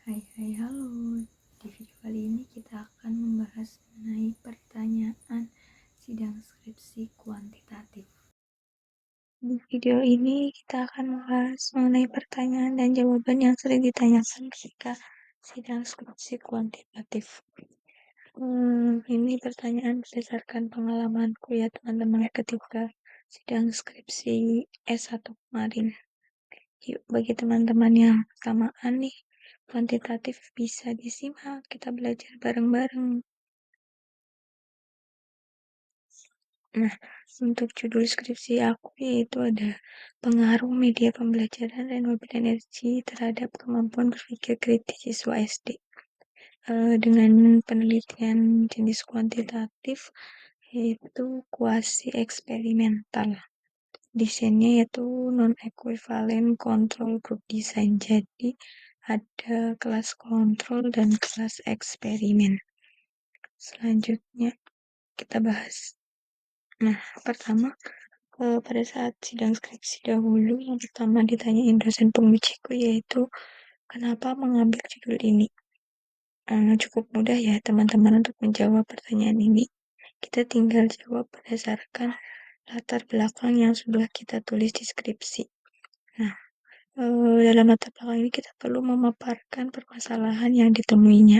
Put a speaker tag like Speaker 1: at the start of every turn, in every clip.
Speaker 1: Hai, halo. Di video kali ini kita akan membahas mengenai pertanyaan sidang skripsi kuantitatif. Di video ini kita akan membahas mengenai pertanyaan dan jawaban yang sering ditanyakan ketika sidang skripsi kuantitatif. Ini pertanyaan berdasarkan pengalamanku ya teman-teman ketika sidang skripsi S1 kemarin. Yuk, bagi teman-teman yang pertamaan nih, kuantitatif bisa disimak, kita belajar bareng-bareng. Nah, untuk judul skripsi aku yaitu ada pengaruh media pembelajaran renewable energy terhadap kemampuan berpikir kritis siswa SD. Dengan penelitian jenis kuantitatif yaitu kuasi eksperimental. Desainnya yaitu non-equivalent control group design. Jadi ada kelas kontrol dan kelas eksperimen. Selanjutnya kita bahas. Nah, pertama pada saat sidang skripsi dahulu yang pertama ditanyain dosen pengujiku yaitu kenapa mengambil judul ini. Cukup mudah ya teman-teman untuk menjawab pertanyaan ini. Kita tinggal jawab berdasarkan latar belakang yang sudah kita tulis di skripsi. Nah, dalam latar belakang ini kita perlu memaparkan permasalahan yang ditemuinya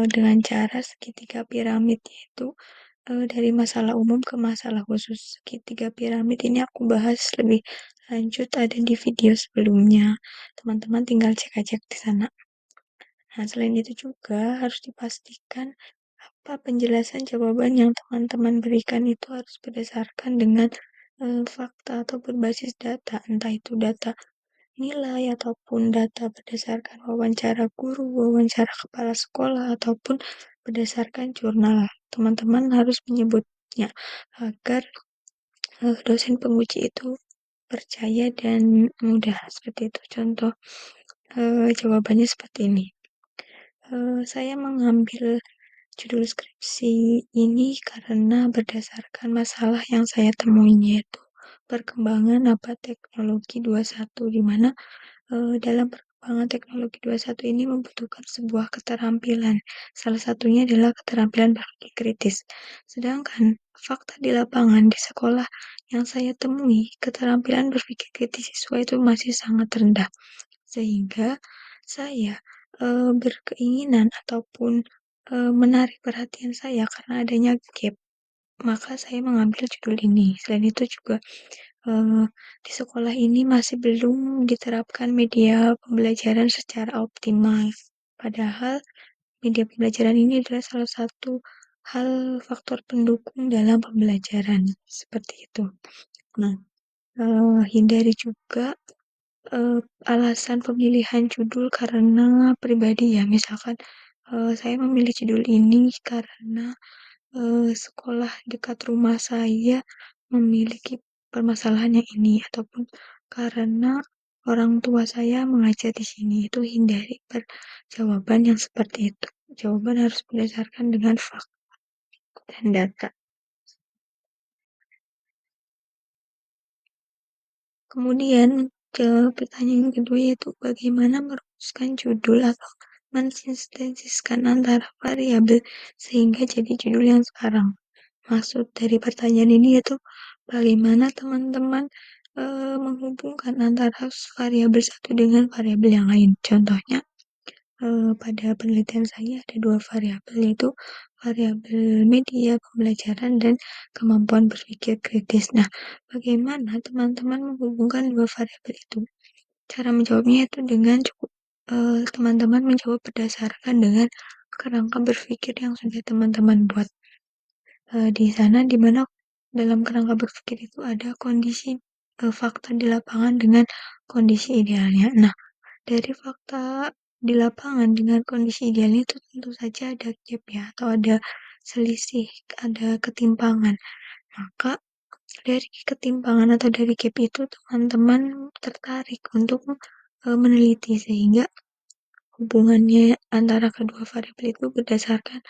Speaker 1: dengan cara segitiga piramid, yaitu dari masalah umum ke masalah khusus. Segitiga piramid ini aku bahas lebih lanjut ada di video sebelumnya. Teman-teman tinggal cek aja di sana. Nah, selain itu juga harus dipastikan apa penjelasan jawaban yang teman-teman berikan itu harus berdasarkan dengan fakta atau berbasis data, entah itu data nilai ataupun data berdasarkan wawancara guru, wawancara kepala sekolah, ataupun berdasarkan jurnal. Teman-teman harus menyebutnya agar dosen penguji itu percaya dan mudah. Seperti itu contoh jawabannya seperti ini. Saya mengambil judul skripsi ini karena berdasarkan masalah yang saya temui, yaitu perkembangan teknologi 21, di mana dalam perkembangan teknologi 21 ini membutuhkan sebuah keterampilan. Salah satunya adalah keterampilan berpikir kritis. Sedangkan fakta di lapangan di sekolah yang saya temui, keterampilan berpikir kritis siswa itu masih sangat rendah. Sehingga saya berkeinginan ataupun menarik perhatian saya karena adanya gap, maka saya mengambil judul ini. Selain itu juga di sekolah ini masih belum diterapkan media pembelajaran secara optimal. Padahal media pembelajaran ini adalah salah satu hal faktor pendukung dalam pembelajaran. Seperti itu. Nah, hindari juga alasan pemilihan judul karena pribadi ya. Misalkan saya memilih judul ini karena sekolah dekat rumah saya memiliki permasalahan yang ini, ataupun karena orang tua saya mengajar di sini. Itu hindari jawaban yang seperti itu. Jawaban harus berdasarkan dengan fakta dan data. Kemudian pertanyaan yang kedua yaitu bagaimana merumuskan judul atau mensintetiskan antara variabel sehingga jadi judul yang sekarang. Maksud dari pertanyaan ini yaitu bagaimana teman-teman menghubungkan antara variabel satu dengan variabel yang lain. Contohnya pada penelitian saya ada dua variabel yaitu variabel media pembelajaran dan kemampuan berpikir kritis. Nah, bagaimana teman-teman menghubungkan dua variabel itu? Cara menjawabnya itu dengan cukup teman-teman menjawab berdasarkan dengan kerangka berpikir yang sudah teman-teman buat. Di sana dimana dalam kerangka berpikir itu ada kondisi fakta di lapangan dengan kondisi idealnya. Nah, dari fakta di lapangan dengan kondisi idealnya itu tentu saja ada gap ya, atau ada selisih, ada ketimpangan. Maka dari ketimpangan atau dari gap itu teman-teman tertarik untuk meneliti sehingga hubungannya antara kedua variabel itu berdasarkan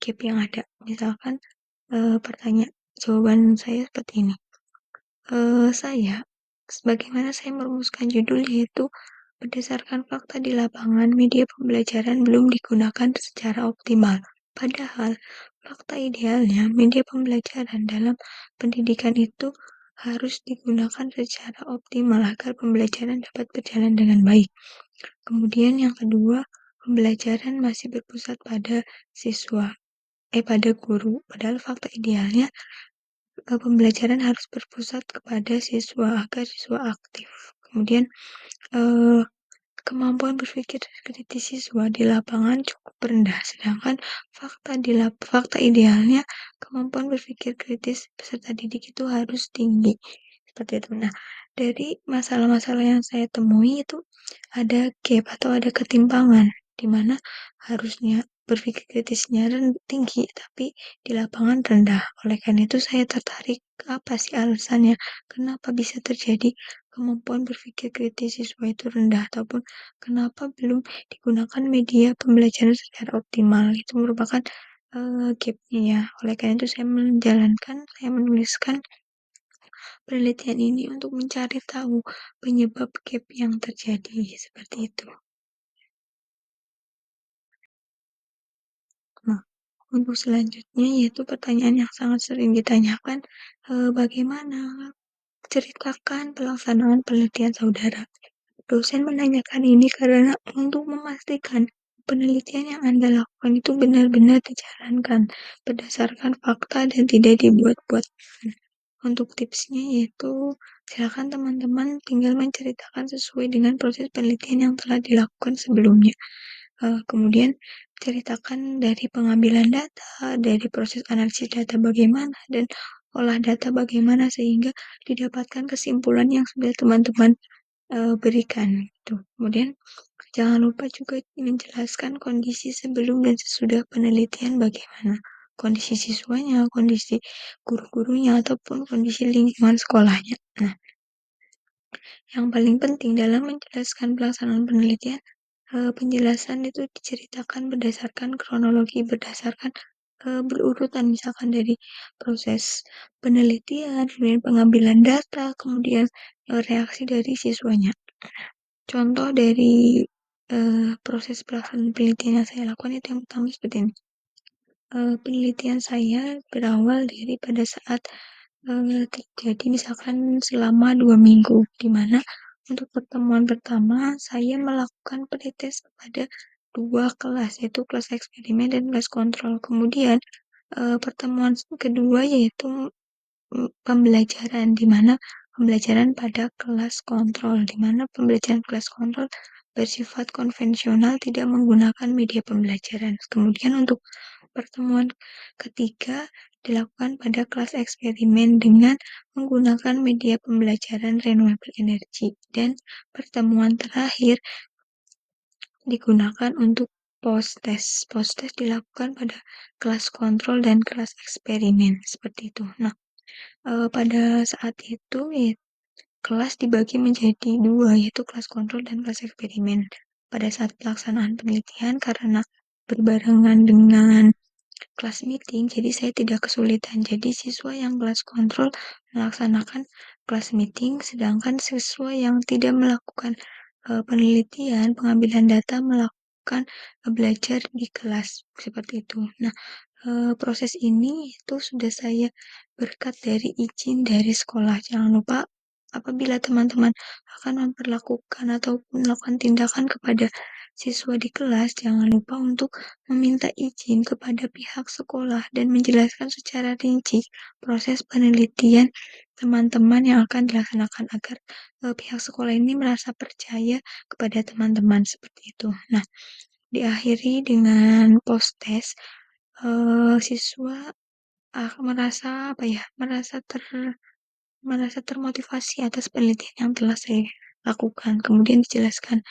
Speaker 1: gap yang ada. Misalkan jawaban saya seperti ini. Bagaimana saya merumuskan judul yaitu Berdasarkan fakta di lapangan, media pembelajaran belum digunakan secara optimal. Padahal, fakta idealnya media pembelajaran dalam pendidikan itu harus digunakan secara optimal agar pembelajaran dapat berjalan dengan baik. Kemudian yang kedua, pembelajaran masih berpusat pada pada guru. Padahal fakta idealnya pembelajaran harus berpusat kepada siswa agar siswa aktif. Kemudian eh, kemampuan berpikir kritis siswa di lapangan cukup rendah, sedangkan fakta idealnya kemampuan berpikir kritis peserta didik itu harus tinggi. Seperti itu. Nah, dari masalah-masalah yang saya temui itu ada gap atau ada ketimpangan di mana harusnya berpikir kritisnya tinggi tapi di lapangan rendah. Oleh karena itu saya tertarik apa sih alasannya kenapa bisa terjadi kemampuan berpikir kritis siswa itu rendah ataupun kenapa belum digunakan media pembelajaran secara optimal. Itu merupakan gapnya ya. Oleh karena itu saya menuliskan penelitian ini untuk mencari tahu penyebab gap yang terjadi seperti itu. Nah, untuk selanjutnya yaitu pertanyaan yang sangat sering ditanyakan, bagaimana ceritakan pelaksanaan penelitian saudara. Dosen menanyakan ini karena untuk memastikan penelitian yang Anda lakukan itu benar-benar dijalankan berdasarkan fakta dan tidak dibuat-buat. Untuk tipsnya yaitu silakan teman-teman tinggal menceritakan sesuai dengan proses penelitian yang telah dilakukan sebelumnya. Kemudian ceritakan dari pengambilan data, dari proses analisis data bagaimana, dan olah data bagaimana sehingga didapatkan kesimpulan yang sudah teman-teman berikan. Gitu. Kemudian jangan lupa juga menjelaskan kondisi sebelum dan sesudah penelitian bagaimana kondisi siswanya, kondisi guru-gurunya, ataupun kondisi lingkungan sekolahnya. Nah, yang paling penting dalam menjelaskan pelaksanaan penelitian, penjelasan itu diceritakan berdasarkan kronologi, berdasarkan berurutan misalkan dari proses penelitian, kemudian pengambilan data, kemudian reaksi dari siswanya. Contoh dari proses pelaksanaan penelitian yang saya lakukan itu yang pertama seperti ini. Penelitian saya berawal dari pada saat terjadi misalkan selama 2 minggu, di mana untuk pertemuan pertama saya melakukan pretest pada 2 kelas, yaitu kelas eksperimen dan kelas kontrol. Kemudian pertemuan kedua yaitu pembelajaran, di mana pembelajaran pada kelas kontrol, di mana pembelajaran kelas kontrol bersifat konvensional tidak menggunakan media pembelajaran. Kemudian untuk pertemuan ketiga dilakukan pada kelas eksperimen dengan menggunakan media pembelajaran renewable energy dan pertemuan terakhir digunakan untuk post-test. Post-test dilakukan pada kelas kontrol dan kelas eksperimen seperti itu. Nah, pada saat itu ya, kelas dibagi menjadi dua, yaitu kelas kontrol dan kelas eksperimen. Pada saat pelaksanaan penelitian, karena berbarengan dengan kelas meeting, jadi saya tidak kesulitan. Jadi siswa yang kelas kontrol melaksanakan kelas meeting, sedangkan siswa yang tidak melakukan penelitian, pengambilan data melakukan belajar di kelas seperti itu. Nah, proses ini itu sudah saya berkat dari izin dari sekolah. Jangan lupa apabila teman-teman akan memperlakukan atau melakukan tindakan kepada siswa di kelas, jangan lupa untuk meminta izin kepada pihak sekolah dan menjelaskan secara rinci proses penelitian teman-teman yang akan dilaksanakan agar pihak sekolah ini merasa percaya kepada teman-teman seperti itu. Nah, diakhiri dengan post-test, siswa merasa apa ya, merasa termotivasi atas penelitian yang telah saya lakukan. Kemudian dijelaskan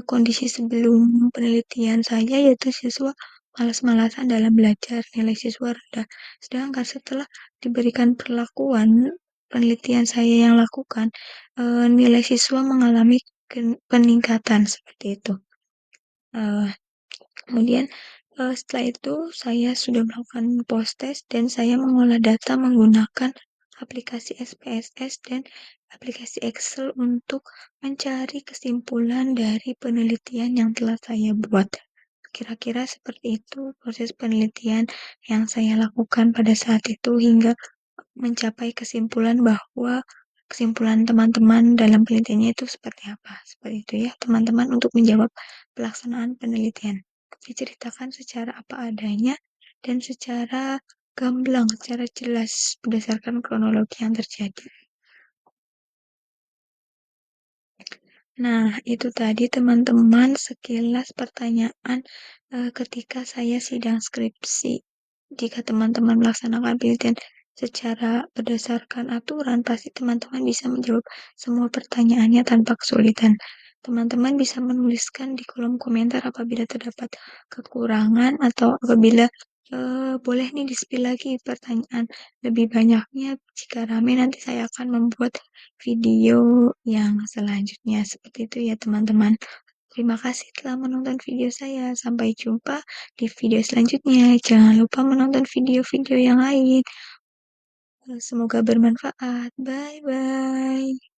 Speaker 1: kondisi sebelum penelitian saya yaitu siswa malas-malasan dalam belajar, nilai siswa rendah. Sedangkan setelah diberikan perlakuan penelitian saya yang lakukan, nilai siswa mengalami peningkatan seperti itu. Kemudian setelah itu saya sudah melakukan post test dan saya mengolah data menggunakan aplikasi SPSS dan aplikasi Excel untuk mencari kesimpulan dari penelitian yang telah saya buat. Kira-kira seperti itu proses penelitian yang saya lakukan pada saat itu hingga mencapai kesimpulan bahwa kesimpulan teman-teman dalam penelitiannya itu seperti apa. Seperti itu ya, teman-teman, untuk menjawab pelaksanaan penelitian. Diceritakan secara apa adanya dan secara gamblang, secara jelas berdasarkan kronologi yang terjadi. Nah, itu tadi teman-teman sekilas pertanyaan ketika saya sidang skripsi. Jika teman-teman melaksanakan penelitian secara berdasarkan aturan, pasti teman-teman bisa menjawab semua pertanyaannya tanpa kesulitan. Teman-teman bisa menuliskan di kolom komentar apabila terdapat kekurangan atau apabila boleh nih di-spill lagi pertanyaan lebih banyaknya. Jika rame, nanti saya akan membuat video yang selanjutnya. Seperti itu ya teman-teman. Terima kasih telah menonton video saya. Sampai jumpa di video selanjutnya. Jangan lupa menonton video-video yang lain. Semoga bermanfaat. Bye bye.